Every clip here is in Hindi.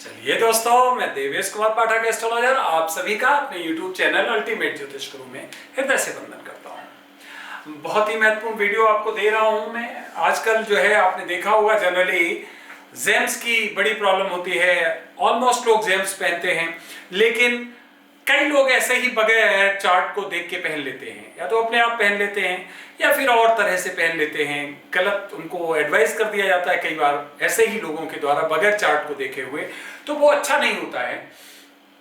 चलिए दोस्तों, मैं देवेश कुमार पाठक एस्ट्रोलॉजर आप सभी का अपने YouTube चैनल अल्टीमेट ज्योतिष गुरु में हृदय से वंदन करता हूँ। बहुत ही महत्वपूर्ण वीडियो आपको दे रहा हूँ मैं। आजकल जो है आपने देखा होगा जनरली जेम्स की बड़ी प्रॉब्लम होती है। ऑलमोस्ट लोग जेम्स पहनते हैं, लेकिन कई लोग ऐसे ही बगैर चार्ट को देख के पहन लेते हैं, या तो अपने आप पहन लेते हैं या फिर और तरह से पहन लेते हैं। गलत उनको एडवाइस कर दिया जाता है कई बार ऐसे ही लोगों के द्वारा बगैर चार्ट को देखे हुए, तो वो अच्छा नहीं होता है।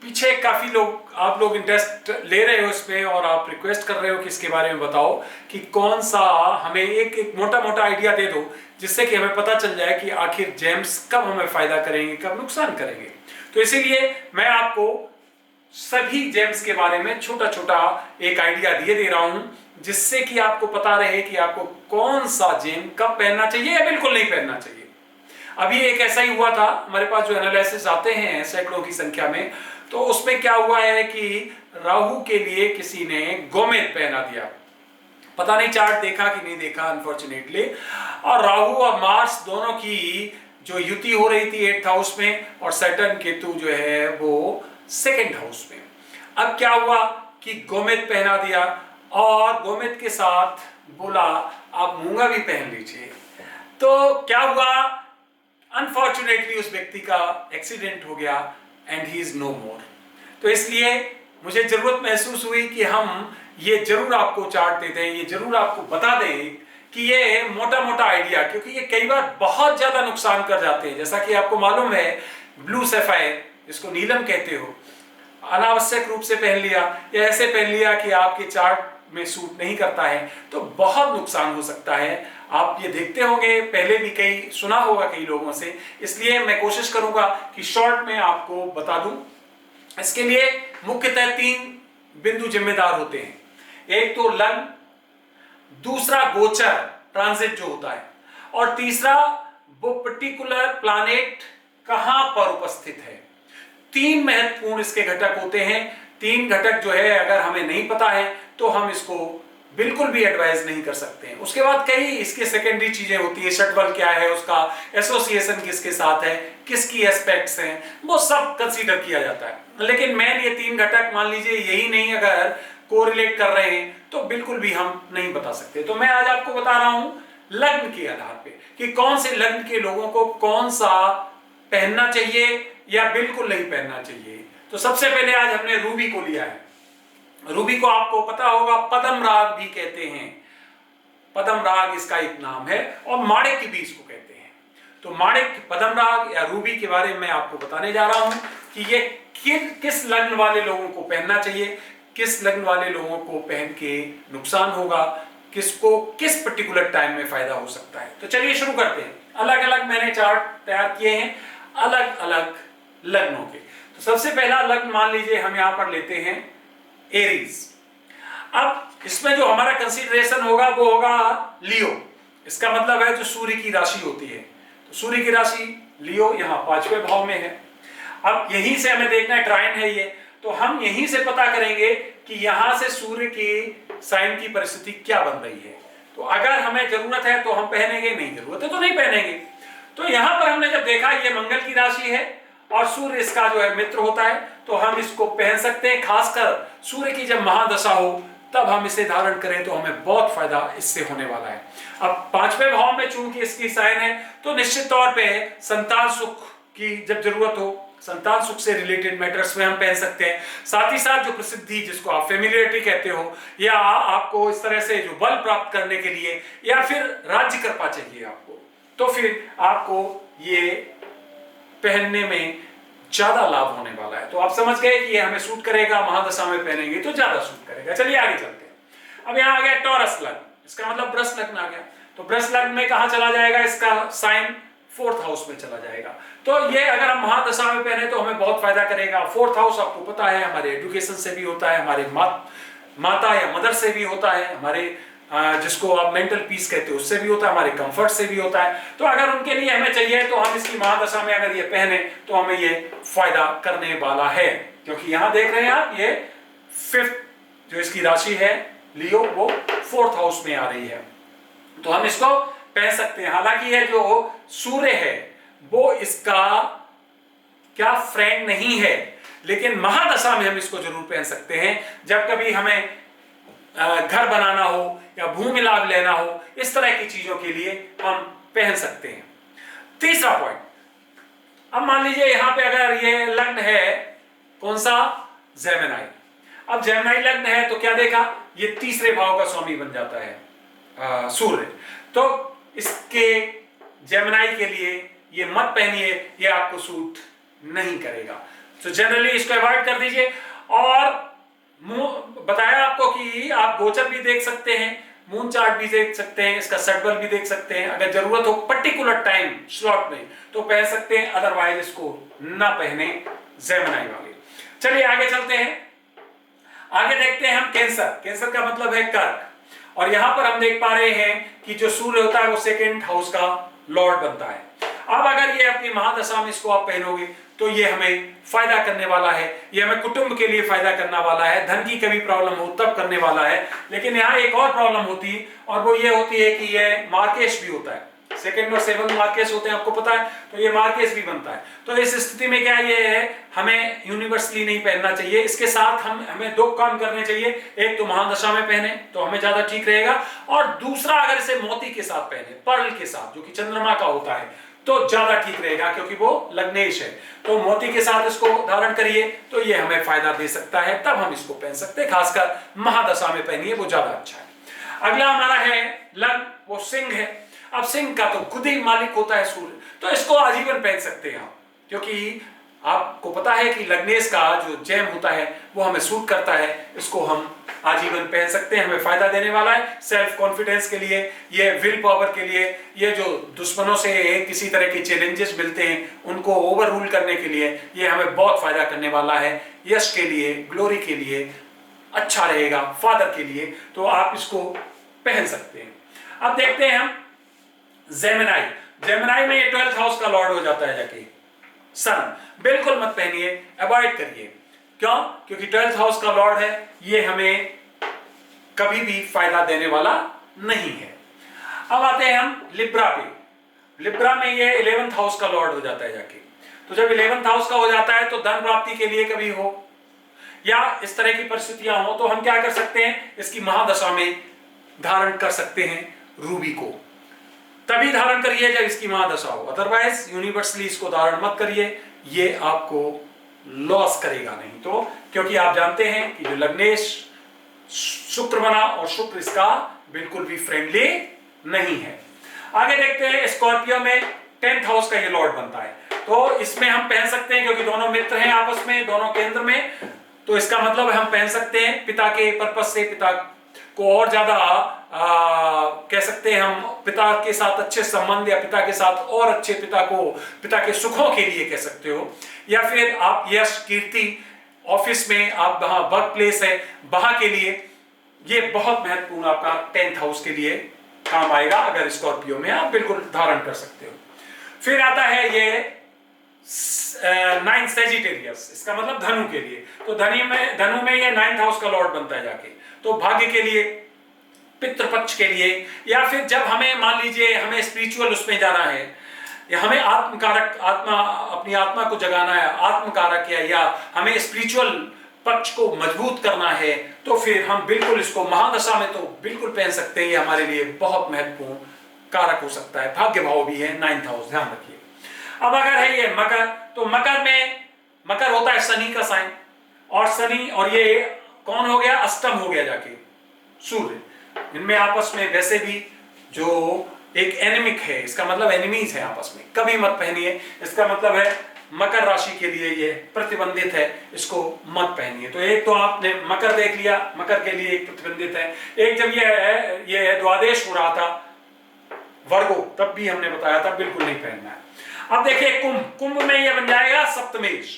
पीछे काफी लोग आप लोग इंटरेस्ट ले रहे हो इसमें और आप रिक्वेस्ट कर रहे हो कि इसके बारे में बताओ कि कौन सा हमें एक मोटा मोटा आइडिया दे दो, जिससे कि हमें पता चल जाए कि आखिर जेम्स कब हमें फायदा करेंगे, कब नुकसान करेंगे। तो इसीलिए मैं आपको सभी जेम्स के बारे में छोटा छोटा एक आइडिया दे रहा हूं, जिससे कि आपको पता रहे कि आपको कौन सा जेम कब पहनना चाहिए या बिल्कुल नहीं पहनना चाहिए। अभी एक ऐसा ही हुआ था, हमारे पास जो एनालिसिस आते हैं सैकड़ों की संख्या में, तो उसमें क्या हुआ है कि राहु के लिए किसी ने गोमेद पहना दिया। पता नहीं चार्ट देखा कि नहीं देखा अनफॉर्चुनेटली। और राहु और मार्स दोनों की जो युति हो रही थी 8th हाउस में, और सैटर्न केतु जो है वो 2nd हाउस में। अब क्या हुआ कि गोमेद पहना दिया और गोमेद के साथ बोला आप मूंगा भी पहन लीजिए। तो क्या हुआ, अनफॉर्चुनेटली उस व्यक्ति का एक्सीडेंट हो गया एंड ही इज नो मोर। तो इसलिए मुझे जरूरत महसूस हुई कि हम ये जरूर आपको चार्ट देते हैं, ये जरूर आपको बता दें कि ये मोटा मोटा आइडिया, क्योंकि ये कई बार बहुत ज्यादा नुकसान कर जाते हैं। जैसा कि आपको मालूम है, ब्लू सैफायर जिसको नीलम कहते हो, अनावश्यक रूप से पहन लिया या ऐसे पहन लिया कि आपके चार्ट में सूट नहीं करता है, तो बहुत नुकसान हो सकता है। आप ये देखते होंगे, पहले भी कई सुना होगा कई लोगों से, इसलिए मैं कोशिश करूंगा कि शॉर्ट में आपको बता दूं। इसके लिए मुख्यतः 3 बिंदु जिम्मेदार होते हैं। एक तो लग्न, दूसरा गोचर ट्रांजिट जो होता है, और तीसरा वो पर्टिकुलर प्लैनेट कहां पर उपस्थित है। 3 महत्वपूर्ण इसके घटक होते हैं। 3 घटक जो है अगर हमें नहीं पता है तो हम इसको बिल्कुल भी एडवाइज नहीं कर सकते हैं। उसके बाद कई इसके सेकेंडरी चीजें होती है, षटबल क्या है, उसका एसोसिएशन किसके साथ है, किसकी एस्पेक्ट्स हैं, वो सब कंसीडर किया जाता है। लेकिन मेन ये 3 घटक मान लीजिए यही नहीं अगर कोरिलेट कर रहे हैं तो बिल्कुल भी हम नहीं बता सकते। तो मैं आज आपको बता रहा हूं लग्न के आधार पे कि कौन से लग्न के लोगों को कौन सा पहनना चाहिए या बिल्कुल नहीं पहनना चाहिए। तो सबसे पहले आज हमने रूबी को लिया है। रूबी को आपको पता होगा पद्म राग भी कहते हैं, पद्म राग इसका एक नाम है, और माणिक्य भी इसको कहते हैं। तो माणिक्य, पद्म राग या रूबी के बारे में आपको बताने जा रहा हूं कि ये किस लग्न वाले लोगों को पहनना चाहिए, किस लग्न वाले लोगों को पहन के नुकसान होगा, किसको किस पर्टिकुलर टाइम में फायदा हो सकता है। तो चलिए शुरू करते हैं। अलग अलग मैंने चार्ट तैयार किए हैं अलग अलग लग्नों के। तो सबसे पहला लग्न मान लीजिए हम यहां पर लेते हैं एरीज। अब इसमें जो हमारा कंसीडरेशन होगा वो होगा लियो। इसका मतलब है जो सूर्य की राशि होती है। तो सूर्य की राशि लियो यहाँ 5वें भाव में है। अब यहीं से हमें देखना है, ट्रायन है ये, तो हम यहीं से पता करेंगे कि यहां से सूर्य की साइन की परिस्थिति क्या बन रही है। तो अगर हमें जरूरत है तो हम पहनेंगे, नहीं जरूरत है तो नहीं पहनेंगे। तो यहां पर हमने जब देखा ये मंगल की राशि है और सूर्य इसका जो है मित्र होता है, तो हम इसको पहन सकते हैं। खासकर सूर्य की जब महादशा हो तब हम इसे धारण करें तो हमें बहुत फायदा इससे होने वाला है। अब 5वें भाव में चूंकि इसकी साइन है, तो निश्चित तौर पे संतान सुख की जब जरूरत हो, संतान सुख से रिलेटेड मैटर्स में हम पहन सकते हैं। साथ ही साथ जो प्रसिद्धि, जिसको आप फेमिलियरिटी कहते हो, या आपको इस तरह से जो बल प्राप्त करने के लिए, या फिर राज्य कृपा चाहिए आपको, तो फिर आपको ये पहनने में ज्यादा लाभ होने वाला है। तो आप समझ गए कि ये हमें सूट करेगा, महादशा में पहनेंगे तो ज्यादा सूट करेगा। चलिए आगे चलते हैं। अब यहाँ आ गया टॉरस लग्न, इसका मतलब वृष लग्न आ गया। तो वृष लग्न में कहां चला जाएगा, इसका साइन 4th हाउस में चला जाएगा। तो ये अगर हम महादशा में पहने तो हमें बहुत फायदा करेगा। 4th हाउस आपको पता है हमारे एजुकेशन से भी होता है, हमारे माता या मदर से भी होता है, हमारे जिसको आप मेंटल पीस कहते हो उससे भी होता है, हमारे कंफर्ट से भी होता है। तो अगर उनके लिए हमें चाहिए तो हम इसकी महादशा में अगर ये पहने तो हमें ये फायदा करने वाला है। क्योंकि यहां देख रहे हैं आप, ये 5th जो इसकी राशि है लियो, वो 4th हाउस में आ रही है, तो हम इसको पहन सकते हैं। हालांकि ये जो सूर्य है वो इसका क्या फ्रेंड नहीं है, लेकिन महादशा में हम इसको जरूर पहन सकते हैं। जब कभी हमें घर बनाना हो या भूमि लाभ लेना हो, इस तरह की चीजों के लिए हम पहन सकते हैं। तीसरा पॉइंट, अब मान लीजिए यहां पे अगर ये लग्न है कौन सा, जेमिनी। अब जेमिनी लग्न है तो क्या देखा, ये तीसरे भाव का स्वामी बन जाता है सूर्य। तो इसके जेमिनी के लिए ये मत पहनिए, ये आपको सूट नहीं करेगा। तो जनरली इसको अवॉइड कर दीजिए। और बताया आपको कि आप गोचर भी देख सकते हैं, मून चार्ट भी देख सकते हैं, इसका सटबल भी देख सकते हैं। अगर जरूरत हो पर्टिकुलर टाइम स्लॉट में तो पहन सकते हैं, अदरवाइज इसको ना पहने जेमिनी वाले। चलिए आगे चलते हैं, आगे देखते हैं हम कैंसर। कैंसर का मतलब है कर्क, और यहां पर हम देख पा रहे हैं कि जो सूर्य होता है वो सेकेंड हाउस का लॉर्ड बनता है। अब अगर ये अपनी महादशा में इसको आप पहनोगे तो ये हमें फायदा करने वाला है, ये हमें कुटुंब के लिए फायदा करने वाला है, धन की कभी प्रॉब्लम हो तब करने वाला है। लेकिन यहाँ एक और प्रॉब्लम होती है, और वो ये होती है कि ये मार्केश भी होता है, सेकंड और सेवंथ मार्केश होते हैं, आपको पता है। तो ये मार्केश भी बनता है। तो इस स्थिति में क्या ये है, हमें यूनिवर्सली नहीं पहनना चाहिए। इसके साथ हमें दो काम करने चाहिए, एक तो महादशा में पहने तो हमें ज्यादा ठीक रहेगा, और दूसरा अगर इसे मोती के साथ पहने, पर्ल के साथ जो कि चंद्रमा का होता है, तो ज्यादा ठीक रहेगा, क्योंकि वो लग्नेश है। तो मोती के साथ इसको धारण करिए तो ये हमें फायदा दे सकता है, तब हम इसको पहन सकते हैं। खासकर महादशा में पहनिए, वो ज्यादा अच्छा है। अगला हमारा है लग्न, वो सिंह है। अब सिंह का तो खुद ही मालिक होता है सूर्य, तो इसको आजीवन पहन सकते हैं आप, क्योंकि आपको पता है कि लग्नेश का जो जेम होता है वो हमें सूट करता है। इसको हम आजीवन पहन सकते हैं, हमें फायदा देने वाला है। सेल्फ कॉन्फिडेंस के लिए, ये विल पावर के लिए, ये जो दुश्मनों से किसी तरह के चैलेंजेस मिलते हैं उनको ओवर रूल करने के लिए ये हमें बहुत फायदा करने वाला है। यश के लिए, ग्लोरी के लिए अच्छा रहेगा, फादर के लिए, तो आप इसको पहन सकते हैं। अब देखते हैं हम जेमिनी। जेमिनी में ये 12th हाउस का लॉर्ड हो जाता है जाके सन। बिल्कुल मत पहनिए, अवॉइड करिए। क्यों? क्योंकि 12th हाउस का लॉर्ड है, ये हमें कभी भी फायदा देने वाला नहीं है। अब आते हैं हम लिब्रा पे। लिब्रा में ये 11th हाउस का लॉर्ड हो जाता है जाके। तो जब 11th हाउस का हो जाता है तो धन प्राप्ति के लिए कभी हो या इस तरह की परिस्थितियां हो तो हम क्या कर सकते हैं, इसकी महादशा में धारण कर सकते हैं रूबी को। तभी धारण करिए जब इसकी महादशा हो, अदरवाइज यूनिवर्सली इसको धारण मत करिए, ये आपको लॉस करेगा नहीं। तो क्योंकि आप जानते हैं कि जो लग्नेश शुक्र बना और शुक्र इसका बिल्कुल भी फ्रेंडली नहीं है। आगे देखते हैं स्कॉर्पियो में 10th हाउस का ये लॉर्ड बनता है, तो इसमें हम पहन सकते हैं क्योंकि दोनों मित्र हैं आपस में, दोनों केंद्र में, तो इसका मतलब हम पहन सकते हैं पिता के पर्पज से, पिता को और ज्यादा कह सकते हैं हम पिता के साथ अच्छे संबंध, या पिता के साथ और अच्छे, पिता को पिता के सुखों के लिए कह सकते हो, या फिर आप यश कीर्ति ऑफिस में आप वहां वर्क प्लेस है वहां के लिए, ये बहुत महत्वपूर्ण आपका 10th हाउस के लिए काम आएगा। अगर स्कॉर्पियो में आप बिल्कुल धारण कर सकते हो। फिर आता है ये 9th सेजिटेरियस, इसका मतलब धनु के लिए। तो धनु में ये 9th हाउस का लॉर्ड बनता है जाके, तो भाग्य के लिए, पितृपक्ष के लिए, या फिर जब हमें मान लीजिए हमें स्पिरिचुअल उसमें जाना है, या हमें आत्मकारक, अपनी आत्मा को जगाना है, आत्मकारक है, या हमें स्पिरिचुअल पक्ष को मजबूत करना है, तो फिर हम बिल्कुल इसको महादशा में तो बिल्कुल पहन सकते हैं। ये हमारे लिए बहुत महत्वपूर्ण कारक हो सकता है। भाग्य भाव भी है 9th हाउस, ध्यान रखिए। अब अगर है ये मकर, तो मकर में, मकर होता है शनि का साइन, और शनि और ये कौन हो गया, अष्टम हो गया जाके सूर्य। इनमें आपस में वैसे भी जो एक एनिमिक है, इसका मतलब एनिमीज है आपस में, कभी मत पहनिए। इसका मतलब है मकर राशि के लिए ये प्रतिबंधित है, इसको मत पहनिए। तो एक तो आपने मकर देख लिया, मकर के लिए एक प्रतिबंधित है। एक जब ये द्वादश हो रहा था वर्गो, तब भी हमने बताया था बिल्कुल नहीं पहनना है। अब देखिए कुंभ, कुंभ में ये बन जाएगा सप्तमेश।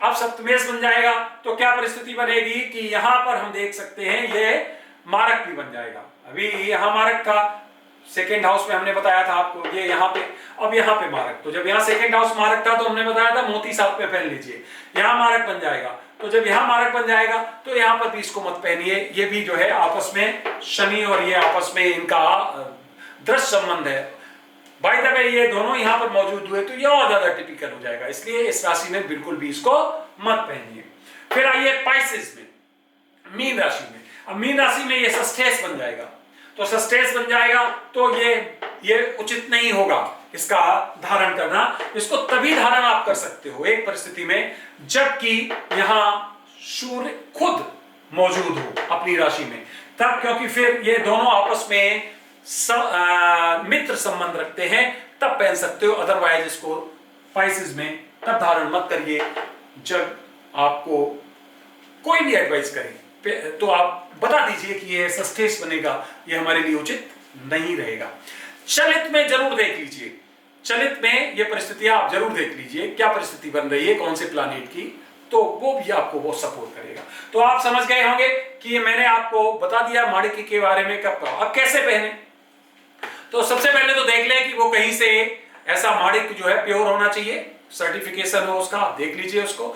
अब सप्तमेश बन जाएगा तो क्या परिस्थिति बनेगी कि यहां पर हम देख सकते हैं ये मारक भी बन जाएगा। अभी यहां मारक था, सेकेंड हाउस में हमने बताया था आपको, ये यहाँ पे, अब यहाँ पे मारक। तो जब यहाँ सेकेंड हाउस मारक था तो हमने बताया था मोती साथ में पहन लीजिए, यहाँ मारक बन जाएगा। तो जब यहाँ मारक बन जाएगा तो यहाँ पर भी इसको मत पहनिए। ये भी जो है आपस में शनि और ये आपस में इनका दृश्य संबंध है, बाय द वे ये दोनों यहां पर मौजूद हुए तो ये और ज्यादा टिपिकल हो जाएगा, इसलिए इस राशि में बिल्कुल भी इसको मत पहनिए। फिर आइए पाइसेस में, मीन राशि में। अब मीन राशि में ये सस्टेस बन जाएगा, तो सस्टेस बन जाएगा तो ये उचित नहीं होगा इसका धारण करना। इसको तभी धारण आप कर सकते हो एक परिस्थिति में जबकि यहां सूर्य खुद मौजूद हो अपनी राशि में, तब, क्योंकि फिर ये दोनों आपस में मित्र संबंध रखते हैं, तब पहन सकते हो। अदरवाइज इसको पाइसेस में तब धारण मत करिए जब आपको कोई भी एडवाइस करे तो आप बता दीजिए कि ये सस्टेस बनेगा, ये हमारे लिए उचित नहीं रहेगा। चलित में जरूर देख लीजिए, चलित में ये परिस्थितियां आप जरूर देख लीजिए, क्या परिस्थिति बन रही है कौन से प्लैनेट की, तो वो भी आपको बहुत सपोर्ट करेगा। तो आप समझ गए होंगे कि मैंने आपको बता दिया माणिक्य के बारे में कब का। अब कैसे पहने, तो सबसे पहले तो देख लें कि वो कहीं से ऐसा माणिक्य जो है प्योर होना चाहिए, सर्टिफिकेशन हो उसका, देख लीजिए उसको।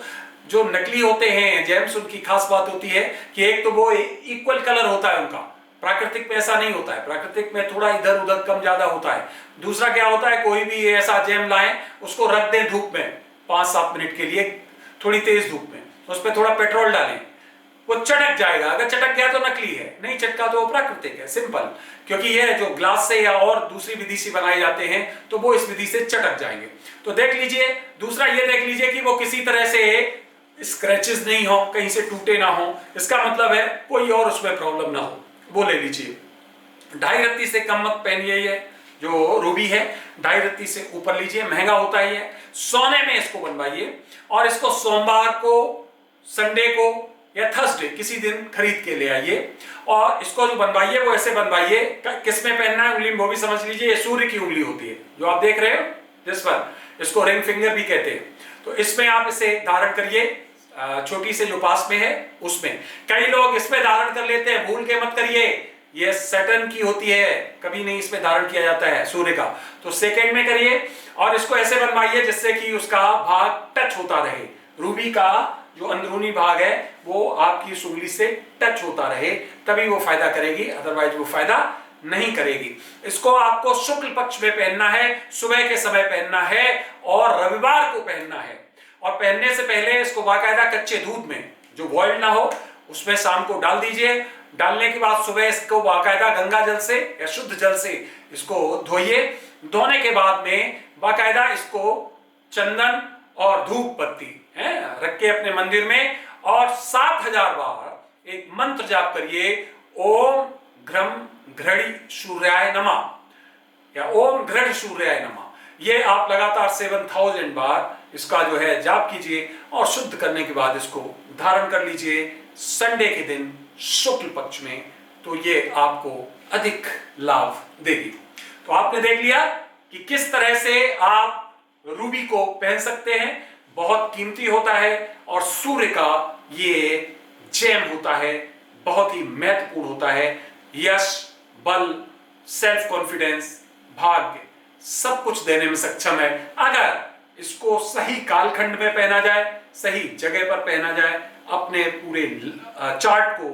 जो नकली होते हैं जेम्स, उनकी खास बात होती है कि एक तो वो इक्वल कलर होता है उनका, प्राकृतिक में ऐसा नहीं होता है, प्राकृतिक में थोड़ा इधर उधर कम ज्यादा होता है। दूसरा क्या होता है, कोई भी ऐसा जेम लाएं, उसको रख दें धूप में 5-7 मिनट के लिए, थोड़ी तेज धूप में, उस पर थोड़ा पेट्रोल डालें, वो चटक जाएगा। अगर चटक गया तो नकली है, नहीं चटका तो वो प्राकृतिक है, सिंपल। क्योंकि ये जो ग्लास से या और दूसरी विधि से बनाए जाते हैं तो वो इस विधि से चटक जाएंगे। तो देख लीजिए। दूसरा ये देख लीजिए कि वो किसी तरह से स्क्रैचेस नहीं हो, कहीं से टूटे ना हो, इसका मतलब है कोई और उसमें प्रॉब्लम ना हो, वो ले लीजिए। 2.5 रत्ती से कम मत पहनिए, ये जो रूबी है 2.5 रत्ती से ऊपर लीजिए, महंगा होता है ये। सोने में इसको बनवाइए और इसको सोमवार को, संडे को या थर्सडे किसी दिन खरीद के ले आइए और इसको जो बनवाइए वो ऐसे बनवाइए। किस में पहनना है उंगली में वो भी समझ लीजिए। ये सूर्य की उंगली होती है जो आप देख रहे हो जिस पर, इसको रिंग फिंगर भी कहते हैं। तो इसमें आप इसे धारण करिए, छोटी से जो पास में है उसमें। कई लोग इसमें धारण कर लेते हैं, भूल के मत करिए, ये सैटर्न की होती है, कभी नहीं इसमें धारण किया जाता है सूर्य का। तो सेकंड में करिए और इसको ऐसे बनवाइए जिससे कि उसका भाग टच होता रहे, रूबी का जो अंदरूनी भाग है वो आपकी उंगली से टच होता रहे, तभी वो फायदा करेगी, अदरवाइज वो फायदा नहीं करेगी। इसको आपको शुक्ल पक्ष में पहनना है, सुबह के समय पहनना है और रविवार को पहनना है। और पहनने से पहले इसको बाकायदा कच्चे दूध में, जो बॉइल्ड ना हो, उसमें शाम को डाल दीजिए। डालने के बाद सुबह इसको बाकायदा गंगा जल से या शुद्ध जल से इसको धोइए। धोने के बाद में बाकायदा इसको चंदन और धूप बत्ती रख के अपने मंदिर में और 7000 बार एक मंत्र जाप करिए, ओम घ्रम घृणी सूर्याय नमः या ओम घृण सूर्याय नमः। ये आप लगातार 7000 बार इसका जो है जाप कीजिए और शुद्ध करने के बाद इसको धारण कर लीजिए संडे के दिन शुक्ल पक्ष में, तो ये आपको अधिक लाभ देगी। तो आपने देख लिया कि किस तरह से आप रूबी को पहन सकते हैं, बहुत कीमती होता है और सूर्य का ये जेम होता है, बहुत ही महत्वपूर्ण होता है। यश, बल, सेल्फ कॉन्फिडेंस, भाग्य सब कुछ देने में सक्षम है अगर इसको सही कालखंड में पहना जाए, सही जगह पर पहना जाए, अपने पूरे चार्ट को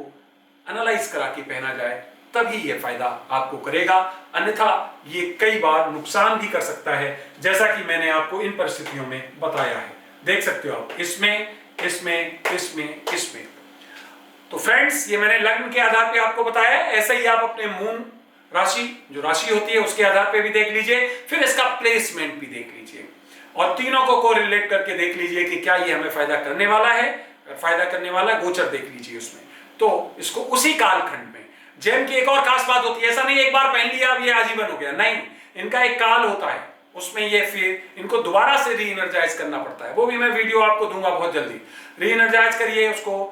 एनालाइज करा के पहना जाए, तभी ये फायदा आपको करेगा। अन्यथा ये कई बार नुकसान भी कर सकता है, जैसा कि मैंने आपको इन परिस्थितियों में बताया है। देख सकते हो आप इसमें, इसमें, इसमें, इसमें। तो फ्रेंड्स, ये मैंने लग्न के आधार पे आपको बताया, ऐसे ही आप अपने मून राशि जो राशि होती है उसके आधार पे भी देख लीजिए, फिर इसका प्लेसमेंट भी देख लीजिए और तीनों को कोरिलेट करके देख लीजिए कि क्या ये हमें फायदा करने वाला है। फायदा करने वाला गोचर देख लीजिए उसमें, तो इसको उसी कालखंड में। जेम की एक और खास बात होती है, ऐसा नहीं एक बार पहन लिया अब ये आजीवन हो गया, नहीं, इनका एक काल होता है, उसमें ये फिर इनको दोबारा से री एनर्जाइज करना पड़ता है। वो भी मैं वीडियो आपको दूंगा बहुत जल्दी। री एनर्जाइज करिए उसको,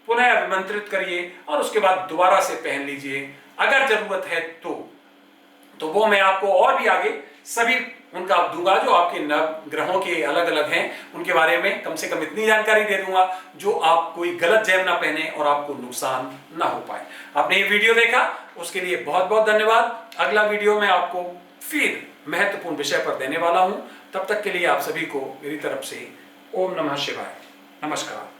पुनः अभिमंत्रित करिए और उसके बाद दोबारा से पहन लीजिए अगर जरूरत है तो वो मैं आपको और भी आगे सभी उनका दूंगा जो आपके नव ग्रहों के अलग अलग हैं, उनके बारे में कम से कम इतनी जानकारी दे दूंगा जो आप कोई गलत जेम ना पहने और आपको नुकसान ना हो पाए। आपने ये वीडियो देखा उसके लिए बहुत बहुत धन्यवाद। अगला वीडियो में आपको फिर महत्वपूर्ण विषय पर देने वाला हूं। तब तक के लिए आप सभी को मेरी तरफ से ओम नमः शिवाय, नमस्कार।